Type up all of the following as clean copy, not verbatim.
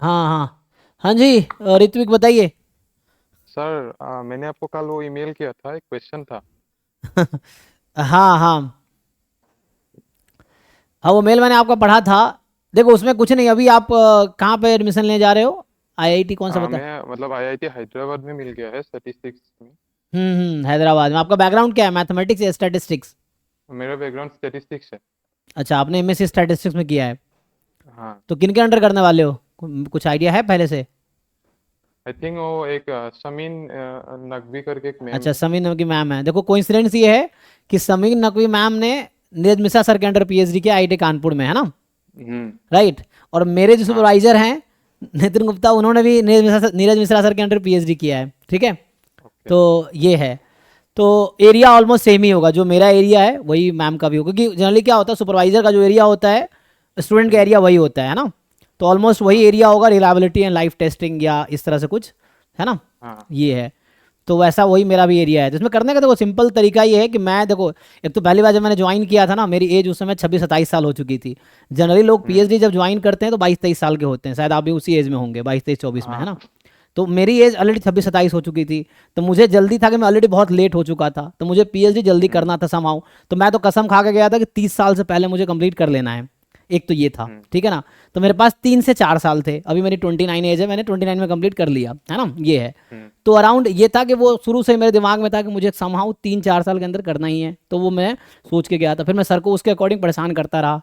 हाँ हाँ। हाँ जी, ऋत्विक बताइए। सर मैंने आपको कल वो ईमेल किया था, एक क्वेश्चन था। हाँ हाँ हाँ, वो मेल मैंने आपका पढ़ा था। देखो उसमें कुछ नहीं, अभी आप कहाँ पे एडमिशन लेने जा रहे हो? आईआईटी कौन सा बता? मैं मतलब आईआईटी हैदराबाद में मिल गया है स्टैटिस्टिक्स में। हैदराबाद में। आपका बैकग्राउंड क्या है, मैथमेटिक्स या स्टैटिस्टिक्स? मेरा बैकग्राउंड स्टैटिस्टिक्स है। अच्छा, आपने एमएससी स्टैटिस्टिक्स में किया है। हाँ। तो किन के अंडर करने वाले हो? कुछ आइडिया है पहले से? आई थिंक वो एक समीन नकवी करके एक मैम अच्छा, है। समीन नकवी मैम है। देखो कोइंसिडेंस ये है कि समीन नकवी मैम ने नीरज मिश्रा सर के अंडर पीएचडी किया आईआईटी कानपुर में, है ना? हम्म। राइट। और मेरे जो हाँ। सुपरवाइजर हैं नितिन गुप्ता, उन्होंने भी नीरज मिश्रा सर के अंडर पीएचडी किया है, ठीक है? ओके। तो ये है। तो एरिया ऑलमोस्ट सेम ही होगा, जो मेरा एरिया है वही मैम का भी होगा, क्योंकि जनरली क्या होता है, सुपरवाइजर का जो एरिया होता है स्टूडेंट का हम्म। एरिया वही होता है ना? तो ऑलमोस्ट वही हाँ एरिया होगा, रिलायबिलिटी एंड लाइफ टेस्टिंग या इस तरह से कुछ, है ना? हाँ। ये है। तो वैसा वही मेरा भी एरिया है। तो इसमें करने का देखो सिंपल तरीका ये है कि मैं देखो, एक तो पहली बार जब मैंने ज्वाइन किया था ना, मेरी एज उस समय 26-27 साल हो चुकी थी। जनरली लोग हम्म। पीएचडी जब ज्वाइन करते हैं तो 22-23 साल के होते हैं, शायद आप भी उसी एज में होंगे, 22-23-24 में, है ना? हाँ। तो मेरी एज ऑलरेडी 26-27 हो चुकी थी। तो मुझे जल्दी था कि मैं ऑलरेडी बहुत लेट हो चुका था, तो मुझे पीएचडी जल्दी हम्म। करना था समाउ। तो मैं तो कसम खा के गया था कि 30 साल से पहले मुझे कंप्लीट कर लेना है। एक तो ये था, हम्म। ठीक है ना? तो मेरे पास 3 से 4 साल थे। अभी मेरी 29 एज है, मैंने 29 में कंप्लीट कर लिया, है ना? ये है। हम्म। तो अराउंड ये था कि वो शुरू से मेरे दिमाग में था कि मुझे समहाउ 3-4 साल के अंदर करना ही है, तो वो मैं सोच के गया था। फिर मैं सर को उसके अकॉर्डिंग परेशान करता रहा।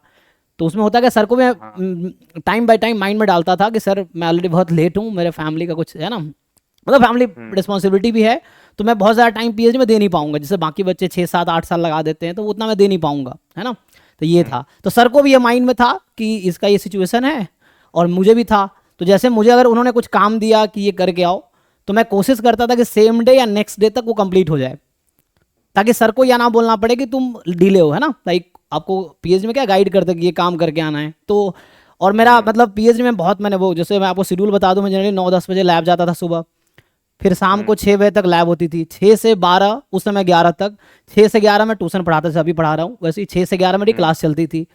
तो उसमें होता है कि सर को मैं हाँ। टाइम बाय टाइम माइंड में डालता था कि सर मैं ऑलरेडी बहुत लेट हूँ, मेरे फैमिली का कुछ है ना, मतलब फैमिली हम्म। रिस्पॉन्सिबिलिटी भी है। तो मैं बहुत ज़्यादा टाइम पीएचडी में दे नहीं पाऊंगा, जैसे बाकी बच्चे 6-7-8 साल लगा देते हैं, तो वो उतना मैं दे नहीं पाऊंगा, है ना? तो ये हम्म। था। तो सर को भी ये माइंड में था कि इसका ये सिचुएशन है, और मुझे भी था। तो जैसे मुझे अगर उन्होंने कुछ काम दिया कि ये करके आओ, तो मैं कोशिश करता था कि सेम डे या नेक्स्ट डे तक वो कंप्लीट हो जाए, ताकि सर को यह ना बोलना पड़े कि तुम डिले हो, है ना? लाइक आपको पीएचडी में क्या गाइड करते कि ये काम करके आना है। तो और मेरा हम्म। मतलब पीएचडी में बहुत मैंने वो, जैसे मैं आपको शेड्यूल बता दूं, मैं जनरली 9-10 बजे लैब जाता था सुबह। फिर शाम को हम्म। 6 बजे तक लैब होती थी, 6 से 12, उस समय 11 तक। 6 से 11 मैं ट्यूशन पढ़ाता था, अभी पढ़ा रहा हूँ वैसे ही। 6 से 11 मेरी हम्म। क्लास चलती थी।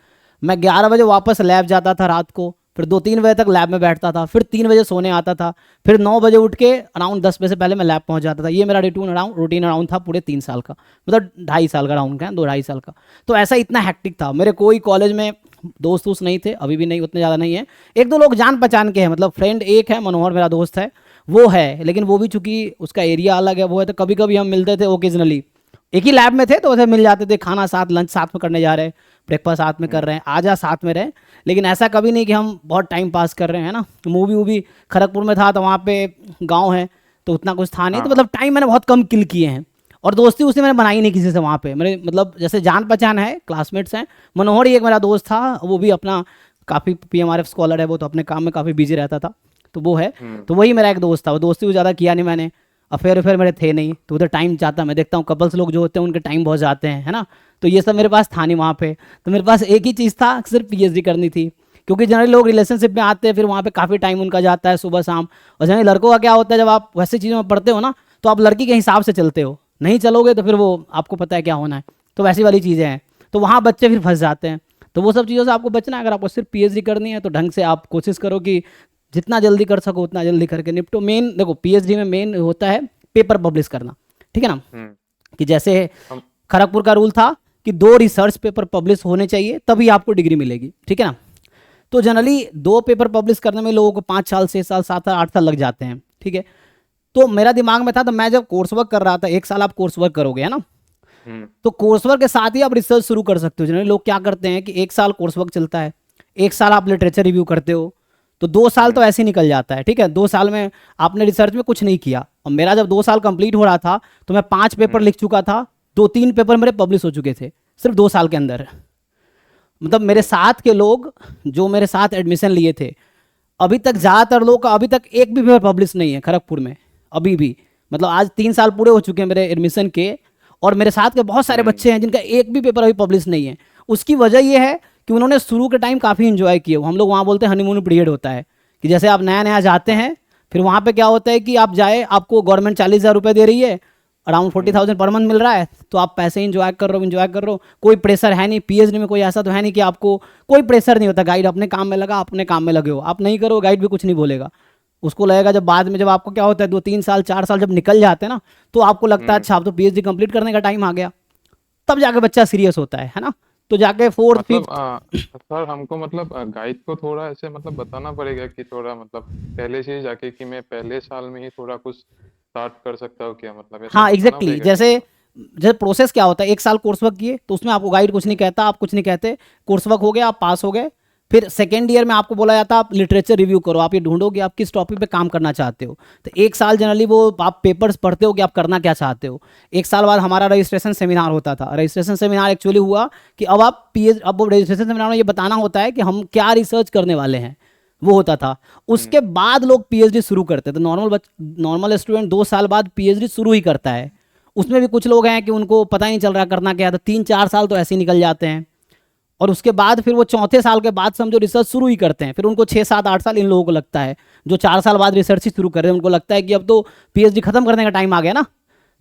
मैं 11 बजे वापस लैब जाता था रात को, फिर 2-3 बजे तक लैब में बैठता था, फिर 3 बजे सोने आता था। फिर 9 बजे उठ के अराउंड 10 बजे से पहले मैं लैब पहुंच जाता था। ये मेरा रूटीन अराउंड था पूरे 3 साल का, मतलब 2.5 साल का राउंड का, 2-2.5 साल का। तो ऐसा इतना हैक्टिक था। मेरे कोई कॉलेज में दोस्त वोस्त नहीं थे, अभी भी नहीं, उतने ज़्यादा नहीं है। एक दो लोग जान पहचान के हैं, मतलब फ्रेंड एक है, मनोहर मेरा दोस्त है, वो है। लेकिन वो भी चूंकि उसका एरिया अलग है, वो है, तो कभी कभी हम मिलते थे ओकेजनली। एक ही लैब में थे तो वैसे मिल जाते थे, खाना साथ, लंच साथ में करने जा रहे हैं, ब्रेकफास्ट साथ में कर हम्म। रहे हैं, आजा साथ में रहे। लेकिन ऐसा कभी नहीं कि हम बहुत टाइम पास कर रहे हैं ना। मूवी वूवी खड़गपुर में था, तो वहाँ पे गाँव है, तो उतना कुछ था नहीं। तो हाँ। मतलब टाइम मैंने बहुत कम किल किए हैं। और दोस्ती उसने मैंने बनाई नहीं किसी से वहाँ पे, मेरे मतलब जैसे जान पहचान है, क्लासमेट्स हैं। मनोहर ही एक मेरा दोस्त था, वो भी अपना काफ़ी पीएमआरएफ स्कॉलर है, वो तो अपने काम में काफ़ी बिजी रहता था, तो वो है। हम्म। तो वही मेरा एक दोस्त था, वो दोस्ती को ज़्यादा किया नहीं मैंने। अफेयर उफेयर मेरे थे नहीं, तो उधर टाइम जाता, मैं देखता हूँ कपल्स लोग जो होते हैं उनके टाइम बहुत जाते हैं, है ना? तो ये सब मेरे पास था नहीं वहाँ पे। तो मेरे पास एक ही चीज़ था, सिर्फ पीएचडी करनी थी। क्योंकि जनरली लोग रिलेशनशिप में आते हैं, फिर वहाँ पे काफ़ी टाइम उनका जाता है सुबह शाम। और जनरली लड़कों का क्या होता है, जब आप वैसी चीज़ों में पढ़ते हो ना, तो आप लड़की के हिसाब से चलते हो, नहीं चलोगे तो फिर वो आपको पता है क्या होना है। तो वैसी वाली चीज़ें हैं। तो वहाँ बच्चे फिर फंस जाते हैं। तो वो सब चीज़ों से आपको बचना है। अगर आपको सिर्फ पीएचडी करनी है तो ढंग से आप कोशिश करो कि जितना जल्दी कर सको उतना जल्दी करके निपटो। मेन देखो पीएचडी में मेन होता है पेपर पब्लिश करना, ठीक है ना? हम्म। कि जैसे हम। खड़गपुर का रूल था कि 2 रिसर्च पेपर पब्लिश होने चाहिए तभी आपको डिग्री मिलेगी, ठीक है ना? तो जनरली 2 पेपर पब्लिश करने में लोगों को 5 साल, 6 साल, 7 साल, 8 साल लग जाते हैं, ठीक है? तो मेरा दिमाग में था, तो मैं जब कोर्स वर्क कर रहा था, 1 साल आप कोर्स वर्क करोगे, है ना? हम्म। तो कोर्स वर्क के साथ ही आप रिसर्च शुरू कर सकते हो। जनरली लोग क्या करते हैं कि 1 साल कोर्स वर्क चलता है, 1 साल आप लिटरेचर रिव्यू करते हो, तो 2 साल तो हम्म। ऐसे ही निकल जाता है, ठीक है? 2 साल में आपने रिसर्च में कुछ नहीं किया। और मेरा जब 2 साल कंप्लीट हो रहा था, तो मैं 5 पेपर हम्म। लिख चुका था, 2-3 पेपर मेरे पब्लिश हो चुके थे सिर्फ 2 साल के अंदर। मतलब मेरे ओके। साथ के लोग जो मेरे साथ एडमिशन लिए थे, अभी तक ज़्यादातर लोग का अभी तक एक भी पेपर पब्लिश नहीं है खड़गपुर में, अभी भी। मतलब आज 3 साल पूरे हो चुके हैं मेरे एडमिशन के, और मेरे साथ के बहुत सारे हम्म। बच्चे हैं जिनका एक भी पेपर अभी पब्लिश नहीं है। उसकी वजह यह है कि उन्होंने शुरू के टाइम काफ़ी इन्जॉय किए। हम लोग वहाँ बोलते हैं हनीमून पीरियड होता है, कि जैसे आप नया नया जाते हाँ। हैं, फिर वहाँ पे क्या होता है कि आप जाए, आपको गवर्नमेंट 40,000 रुपये दे रही है, अराउंड 40,000 पर मंथ मिल रहा है, तो आप पैसे इंजॉय कर रहे हो, कोई प्रेशर है नहीं। पीएचडी में कोई ऐसा तो है नहीं कि आपको कोई प्रेशर नहीं होता, गाइड अपने काम में लगा, अपने काम में लगे हो, आप नहीं करो गाइड भी कुछ नहीं बोलेगा। उसको लगेगा जब बाद में, जब आपको क्या होता है 2-3 साल 4 साल जब निकल जाते हैं ना, तो आपको लगता है अच्छा अब तो पीएचडी कंप्लीट करने का टाइम आ गया, तब जाके बच्चा सीरियस होता है ना। तो जाके फोर्थ मतलब फिफ्थ। सर हमको मतलब गाइड को थोड़ा ऐसे मतलब बताना पड़ेगा कि थोड़ा मतलब पहले से ही जाके कि मैं पहले साल में ही थोड़ा कुछ स्टार्ट कर सकता हूँ क्या, मतलब ऐसा हाँ बताना एग्जैक्टली पड़ेगा क्या जैसे हमको? जैसे प्रोसेस क्या होता है, 1 साल कोर्स वर्क किए तो उसमें आपको गाइड कुछ नहीं कहता, आप कुछ नहीं कहते, कोर्स वर्क हो गया, आप पास हो गए। फिर सेकेंड ईयर में आपको बोला जाता है आप लिटरेचर रिव्यू करो, आप ये ढूंढो कि आप किस टॉपिक पे काम करना चाहते हो। तो 1 साल जनरली वो आप पेपर्स पढ़ते हो कि आप करना क्या चाहते हो। 1 साल बाद हमारा रजिस्ट्रेशन सेमिनार होता था। रजिस्ट्रेशन सेमिनार एक्चुअली हुआ कि अब आप पीएच अब वो रजिस्ट्रेशन सेमिनार में ये बताना होता है कि हम क्या रिसर्च करने वाले हैं, वो होता था। हम्म। उसके बाद लोग पीएचडी शुरू करते थे। नॉर्मल स्टूडेंट 2 साल बाद पीएचडी शुरू ही करता है। उसमें भी कुछ लोग हैं कि उनको पता ही नहीं चल रहा करना क्या है, तो 3-4 साल तो ऐसे ही निकल जाते हैं। और उसके बाद फिर वो चौथे साल के बाद समझो रिसर्च शुरू ही करते हैं। फिर उनको 6-7-8 साल इन लोगों को लगता है, जो 4 साल बाद रिसर्च ही शुरू कर रहे हैं, उनको लगता है कि अब तो पीएचडी खत्म करने का टाइम आ गया ना,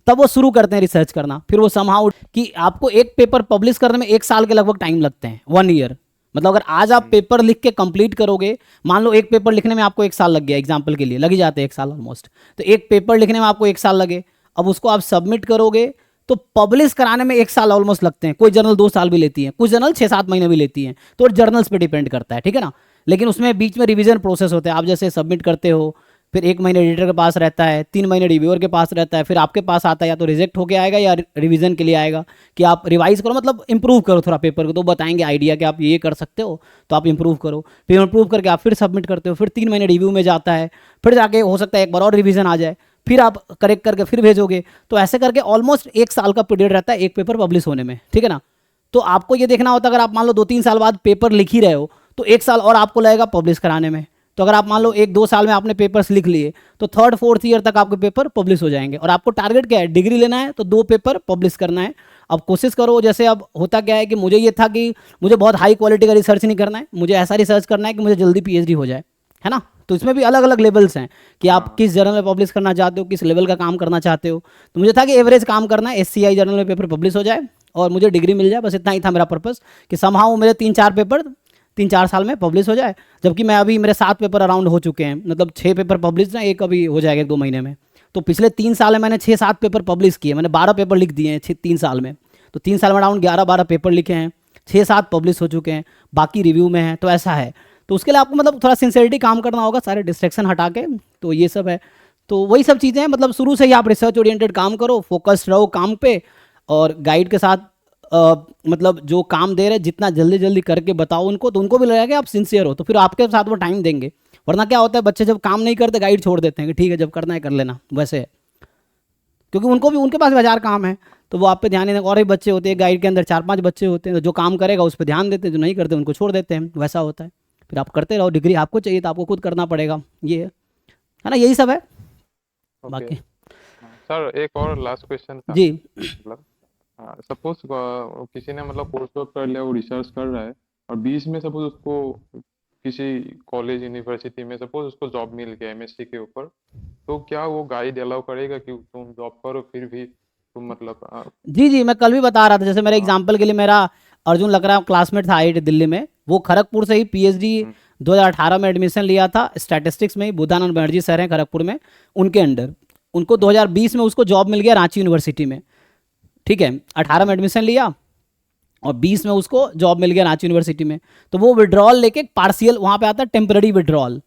तब वो शुरू करते हैं रिसर्च करना। फिर वो समहाउ कि आपको एक पेपर पब्लिश करने में 1 साल के लगभग टाइम लगते हैं, 1 ईयर। मतलब अगर आज आप हम्म। पेपर लिख के कंप्लीट करोगे, मान लो एक पेपर लिखने में आपको 1 साल लग गया, एग्जाम्पल के लिए लग ही जाते हैं 1 साल ऑलमोस्ट, तो एक पेपर लिखने में आपको 1 साल लगे, अब उसको आप सबमिट करोगे तो पब्लिश कराने में 1 साल ऑलमोस्ट लगते हैं। कोई जर्नल 2 साल भी लेती है, कुछ जर्नल 6-7 महीने भी लेती हैं, तो जर्नल्स पे डिपेंड करता है, ठीक है ना। लेकिन उसमें बीच में रिवीजन प्रोसेस होता है। आप जैसे सबमिट करते हो, फिर 1 महीने एडिटर के पास रहता है, 3 महीने रिव्यूअर के पास रहता है, फिर आपके पास आता है, या तो रिजेक्ट होके आएगा या रिवीजन के लिए आएगा कि आप रिवाइज करो, मतलब इंप्रूव करो थोड़ा पेपर को, तो बताएंगे आइडिया कि आप ये कर सकते हो, तो आप इंप्रूव करो। फिर इंप्रूव करके आप फिर सबमिट करते हो, फिर 3 महीने रिव्यू में जाता है, फिर जाके हो सकता है एक बार और रिवीजन आ जाए, फिर आप करेक्ट करके फिर भेजोगे। तो ऐसे करके ऑलमोस्ट 1 साल का पीरियड रहता है एक पेपर पब्लिश होने में, ठीक है ना। तो आपको ये देखना होता है, अगर आप मान लो 2-3 साल बाद पेपर लिख ही रहे हो, तो 1 साल और आपको लगेगा पब्लिश कराने में। तो अगर आप मान लो 1-2 साल में आपने पेपर्स लिख लिए, तो 3rd-4th ईयर तक आपके पेपर पब्लिश हो जाएंगे। और आपको टारगेट क्या है, डिग्री लेना है तो 2 पेपर पब्लिश करना है। अब कोशिश करो, जैसे अब होता क्या है कि मुझे ये था कि मुझे बहुत हाई क्वालिटी का रिसर्च नहीं करना है, मुझे ऐसा रिसर्च करना है कि मुझे जल्दी पीएचडी हो जाए, है ना। तो इसमें भी अलग अलग लेवल्स हैं कि आप हाँ। किस जर्नल में पब्लिश करना चाहते हो, किस लेवल का काम करना चाहते हो। तो मुझे था कि एवरेज काम करना है, एससीआई जर्नल में पेपर पब्लिश हो जाए और मुझे डिग्री मिल जाए, बस इतना ही था मेरा पर्पस, कि समहाउ मेरे 3-4 पेपर 3-4 साल में पब्लिश हो जाए। जबकि मैं अभी मेरे 7 पेपर अराउंड हो चुके हैं, मतलब 6 पेपर पब्लिश हैं, एक अभी हो जाएगा 1-2 महीने में। तो पिछले 3 साल में मैंने 6-7 पेपर पब्लिश किए, मैंने 12 पेपर लिख दिए हैं 3 साल में। तो 3 साल में अराउंड 11-12 पेपर लिखे हैं, 6-7 पब्लिश हो चुके हैं, बाकी रिव्यू में हैं। तो ऐसा है। तो उसके लिए आपको मतलब थोड़ा सिंसियरिटी काम करना होगा, सारे डिस्ट्रैक्शन हटा के। तो ये सब है। तो वही सब चीज़ें हैं, मतलब शुरू से ही आप रिसर्च ओरिएंटेड काम करो, फोकस्ड रहो काम पे, और गाइड के साथ मतलब जो काम दे रहे जितना जल्दी जल्दी करके बताओ उनको, तो उनको भी लगेगा कि आप सिंसियर हो, तो फिर आपके साथ वो टाइम देंगे। वरना क्या होता है, बच्चे जब काम नहीं करते गाइड छोड़ देते हैं कि ठीक है जब करना है कर लेना, वैसे है। क्योंकि उनको भी उनके पास भी 1000 काम है, तो वो आप पे ध्यान नहीं देंगे। और भी बच्चे होते हैं गाइड के अंदर, 4-5 बच्चे होते हैं, तो जो काम करेगा उस पर ध्यान देते हैं, जो नहीं करते उनको छोड़ देते हैं, वैसा होता है। फिर आप करते रहो, डिग्री आपको चाहिए तो आपको खुद करना पड़ेगा, ये है ना, यही सब है ओके। बाकी। सर एक और लास्ट क्वेश्चन था, जी मतलब सपोज किसी ने मतलब कोर्स वर्क कर लिया, वो रिसर्च कर रहा है, और बीच में सपोज उसको किसी कॉलेज यूनिवर्सिटी में सपोज उसको जॉब मिल गया एमएससी के ऊपर, तो क्या वो गाइड अलाउ करेगा कि तुम जॉब करो फिर भी तुम मतलब जी जी, मैं कल भी बता रहा था, जैसे मेरे हाँ। एग्जाम्पल के लिए मेरा अर्जुन लकड़ा क्लासमेट था आईआईटी दिल्ली में, वो खड़गपुर से ही पीएचडी हम्म। 2018 में एडमिशन लिया था स्टैटिस्टिक्स में ही, बुधानंद बनर्जी सर हैं खड़गपुर में, उनके अंडर। उनको हम्म। 2020 में उसको जॉब मिल गया रांची यूनिवर्सिटी में, ठीक है। 18 में हम्म। एडमिशन लिया और 20 में उसको जॉब मिल गया रांची यूनिवर्सिटी में। तो वो विड्रॉल लेके पार्शियल, वहाँ पे आता है टेम्पररी विड्रॉल,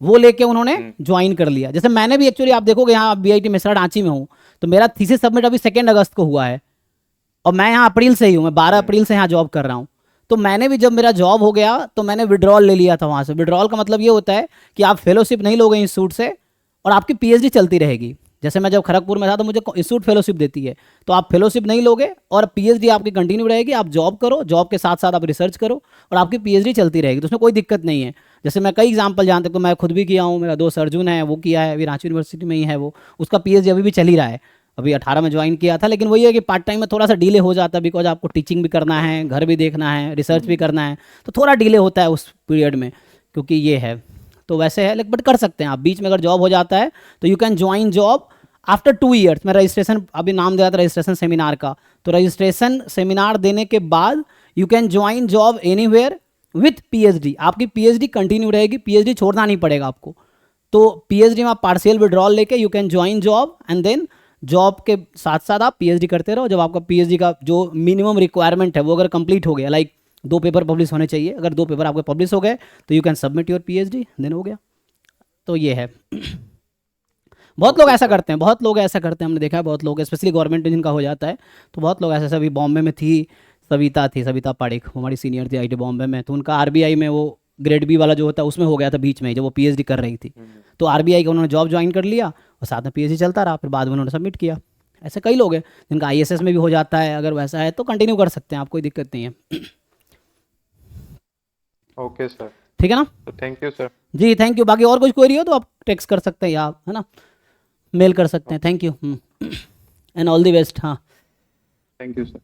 वो लेके उन्होंने हम्म। ज्वाइन कर लिया। जैसे मैंने भी एक्चुअली, आप देखोगे यहाँ बीआईटी मेसरा रांची में हूँ, तो मेरा थीसिस सबमिट अभी 2 अगस्त को हुआ है, और मैं यहाँ अप्रैल से ही हूँ, मैं 12 हम्म। अप्रैल से यहाँ जॉब कर रहा हूँ। तो मैंने भी जब मेरा जॉब हो गया तो मैंने विड्रॉल ले लिया था वहाँ से। विड्रॉल का मतलब ये होता है कि आप फेलोशिप नहीं लोगे इंस्टीट्यूट से, और आपकी पीएचडी चलती रहेगी। जैसे मैं जब खड़गपुर में था तो मुझे इंस्टीट्यूट फेलोशिप देती है, तो आप फेलोशिप नहीं लोगे और पीएचडी आपकी कंटिन्यू रहेगी। आप जॉब करो, जॉब के साथ साथ आप रिसर्च करो, और आपकी पीएचडी चलती रहेगी, तो उसमें कोई दिक्कत नहीं है। जैसे मैं कई एग्जाम्पल जानते, तो मैं खुद भी किया हूँ, मेरा दोस्त अर्जुन है वो किया है, अभी रांची यूनिवर्सिटी में ही है वो, उसका पीएचडी अभी भी चल ही रहा है। अभी 18 में ज्वाइन किया था, लेकिन वही है कि पार्ट टाइम में थोड़ा सा डिले हो जाता है, बिकॉज आपको टीचिंग भी करना है, घर भी देखना है, रिसर्च भी करना है, तो थोड़ा डिले होता है उस पीरियड में, क्योंकि ये है। तो वैसे है, लेकिन बट कर सकते हैं आप, बीच में अगर जॉब हो जाता है तो you can join job after 2 years मैं रजिस्ट्रेशन, अभी नाम दिया था रजिस्ट्रेशन सेमिनार का, तो रजिस्ट्रेशन सेमिनार देने के बाद you can join job anywhere with PhD. आपकी पीएचडी कंटिन्यू रहेगी, पीएचडी छोड़ना नहीं पड़ेगा आपको। तो पीएचडी में आप पार्शियल विड्रॉल लेके you can join job and then job के साथ साथ आप पीएचडी करते रहो। जब आपका पीएचडी का जो मिनिमम रिक्वायरमेंट है वो अगर कंप्लीट हो गया, लाइक 2 पेपर पब्लिश होने चाहिए, अगर 2 पेपर आपके पब्लिश हो गए तो you can submit your PhD, then हो गया। तो ये है। बहुत लोग ओके ऐसा सर। करते हैं, बहुत लोग ऐसा करते हैं, हमने देखा है बहुत लोग, स्पेशली गवर्नमेंट में जिनका हो जाता है तो बहुत लोग ऐसे। अभी बॉम्बे में थी सविता पारिक, वो हमारी सीनियर थी आईटी बॉम्बे में, तो उनका आरबीआई में वो ग्रेड बी वाला जो होता है उसमें हो गया था बीच में जब वो पीएचडी कर रही थी। तो आरबीआई का उन्होंने जॉब ज्वाइन कर लिया और साथ में पीएचडी चलता रहा, फिर बाद में उन्होंने सबमिट किया। ऐसे कई लोग हैं जिनका आईएसएस में भी हो जाता है, अगर वैसा है तो कंटिन्यू कर सकते हैं आप, कोई दिक्कत नहीं है। ओके सर, ठीक है ना? तो थैंक यू सर। जी थैंक यू। बाकी और कुछ क्वेरी हो तो आप टेक्स्ट कर सकते हैं या है ना मेल कर सकते हैं। Thank you and all the best. हाँ थैंक यू सर।